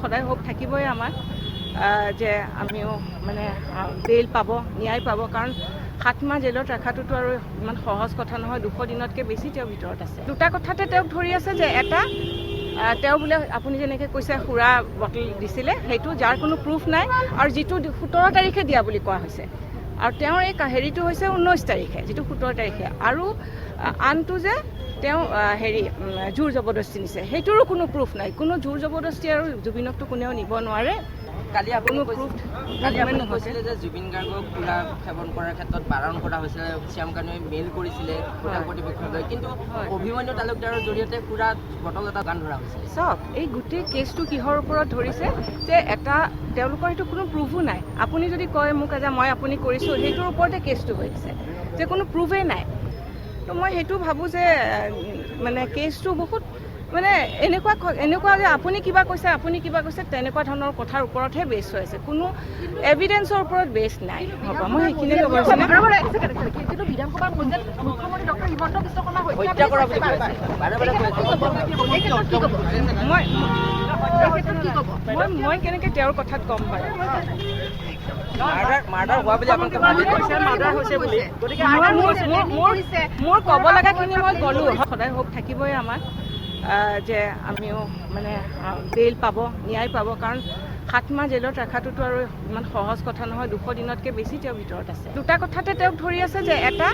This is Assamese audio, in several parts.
সদায় হোপ থাকিবই আমাৰ যে আমিও মানে বেইল পাব, ন্যায় পাব। কাৰণ 7 মাহ জেলত ৰখাটোতো আৰু ইমান সহজ কথা নহয়। 200 দিনতকৈ বেছি তেওঁৰ ভিতৰত আছে। দুটা কথাতে তেওঁক ধৰি আছে যে এটা তেওঁ বোলে আপুনি যেনেকৈ কৈছে সুৰা বটল দিছিলে, সেইটো যাৰ কোনো প্ৰুফ নাই আৰু যিটো 17 তাৰিখে দিয়া বুলি কোৱা হৈছে। আৰু তেওঁৰ এই হেৰিটো হৈছে 19 তাৰিখে, যিটো 17 তাৰিখে। আৰু আনটো যে তেওঁ জোৰ জবৰদস্তি নিছে, সেইটোৰো কোনো প্ৰুফ নাই। কোনো জোৰ জবৰদস্তি আৰু জুবিনকতো কোনেও নিব নোৱাৰে। কালি আপুনি কৈছিলে যে জুবিন গাৰ্গক সুৰা সেৱন কৰাৰ ক্ষেত্ৰত বাৰণ কৰা হৈছিলে, শ্যাম কানুৱে মেইল কৰিছিলে হোটেল কৰ্তৃপক্ষলৈ, কিন্তু অভিমন্যু তালুকদাৰৰ জৰিয়তে সুৰা বটল এটা গান ধৰা হৈছিলে। চাওক, এই গোটেই কেছটো কিহৰ ওপৰত ধৰিছে যে এটা তেওঁলোকৰ সেইটো কোনো প্ৰুফো নাই। আপুনি যদি কয় মোক যে মই আপুনি কৰিছোঁ, সেইটোৰ ওপৰতে কেছটো হৈ আছে, যে কোনো প্ৰুফেই নাই। তো মই সেইটো ভাবোঁ যে মানে কেছটো বহুত মানে এনেকুৱা যে আপুনি কিবা কৈছে তেনেকুৱা ধৰণৰ কথাৰ ওপৰতহে বেছ হৈ আছে, কোনো এভিডেন্সৰ ওপৰত বেছ নাই। হ'ব, মই সেইখিনিয়ে ক'ব বিচাৰিম। কিন্তু বিধানসভাৰ পৰ্যায়ত মুখ্যমন্ত্ৰী ডক্টৰ হিমন্ত বিশ্ব শৰ্মা হত্যা কৰা বুলি কৈছে, বাৰে বাৰে কৈ আছে। মই কেনেকৈ তেওঁৰ কথাত গম পাওঁ? মাৰ্ডাৰ হোৱা বুলি আপোনালোকে মাৰ্ডাৰ হৈছে বুলি, গতিকে মোৰ ক'ব লগাখিনি মই ক'লোঁ। সদায় হোপ থাকিবই আমাৰ যে আমিও মানে বেইল পাব, ন্যায় পাব। কাৰণ 7 মাহ জেলত ৰখাটোতো আৰু ইমান সহজ কথা নহয়। 200 দিনতকৈ বেছি তেওঁৰ ভিতৰত আছে। দুটা কথাতে তেওঁক ধৰি আছে যে এটা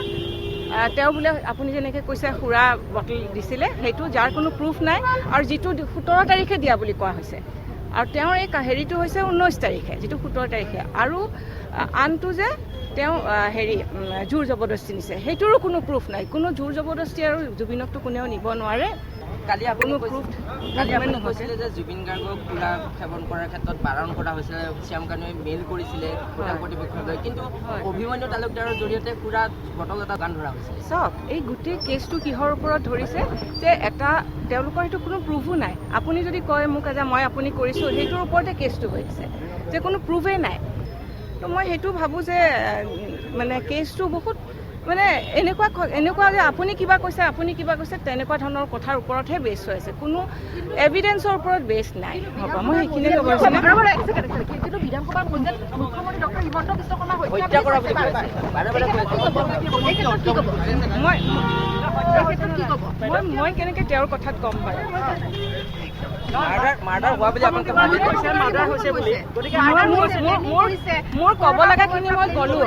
তেওঁ বোলে আপুনি যেনেকৈ কৈছে সুৰা বটল দিছিলে, সেইটো যাৰ কোনো প্ৰুফ নাই আৰু যিটো 17 তাৰিখে দিয়া বুলি কোৱা হৈছে। আৰু তেওঁৰ এই হেৰিটো হৈছে 19 তাৰিখে, যিটো 17 তাৰিখে। আৰু আনটো যে তেওঁ জোৰ জবৰদস্তি নিছে, সেইটোৰো কোনো প্ৰুফ নাই। কোনো জোৰ জবৰদস্তি আৰু জুবিনকতো কোনেও নিব নোৱাৰে। কালি আপুনি কৈছিলে যে জুবিন গাৰ্গক সুৰা সেৱন কৰাৰ ক্ষেত্ৰত বাৰণ কৰা হৈছিলে, শ্যাম কানুৱে মেইল কৰিছিলে হোটেল কৰ্তৃপক্ষলৈ, কিন্তু অভিমন্যু তালুকদাৰৰ জৰিয়তে সুৰা বটল এটা গান ধৰা হৈছিলে। চাওক, এই গোটেই কেছটো কিহৰ ওপৰত ধৰিছে যে এটা তেওঁলোকৰ সেইটো কোনো প্ৰুফো নাই। আপুনি যদি কয় মোক যে মই আপুনি কৰিছোঁ, সেইটোৰ ওপৰতে কেছটো হৈ আছে, যে কোনো প্ৰুফেই নাই। তো মই সেইটো ভাবোঁ যে মানে কেছটো বহুত মানে এনেকুৱা যে আপুনি কিবা কৈছে তেনেকুৱা ধৰণৰ কথাৰ ওপৰতহে বেছ হৈ আছে, কোনো এভিডেন্সৰ ওপৰত বেছ নাই। হ'ব, মই সেইখিনিয়ে ক'ব বিচাৰিম। কিন্তু বিধানসভাৰ পৰ্যায়ত মুখ্যমন্ত্ৰী ডক্টৰ হিমন্ত বিশ্ব শৰ্মা হত্যা কৰা বুলি কৈছে, বাৰে বাৰে কৈ আছে। মই কেনেকৈ তেওঁৰ কথাত গম পাওঁ? মাৰ্ডাৰ হোৱা বুলি আপোনালোকে মাৰ্ডাৰ হৈছে বুলি, গতিকে মোৰ ক'ব লগাখিনি মই ক'লোঁ।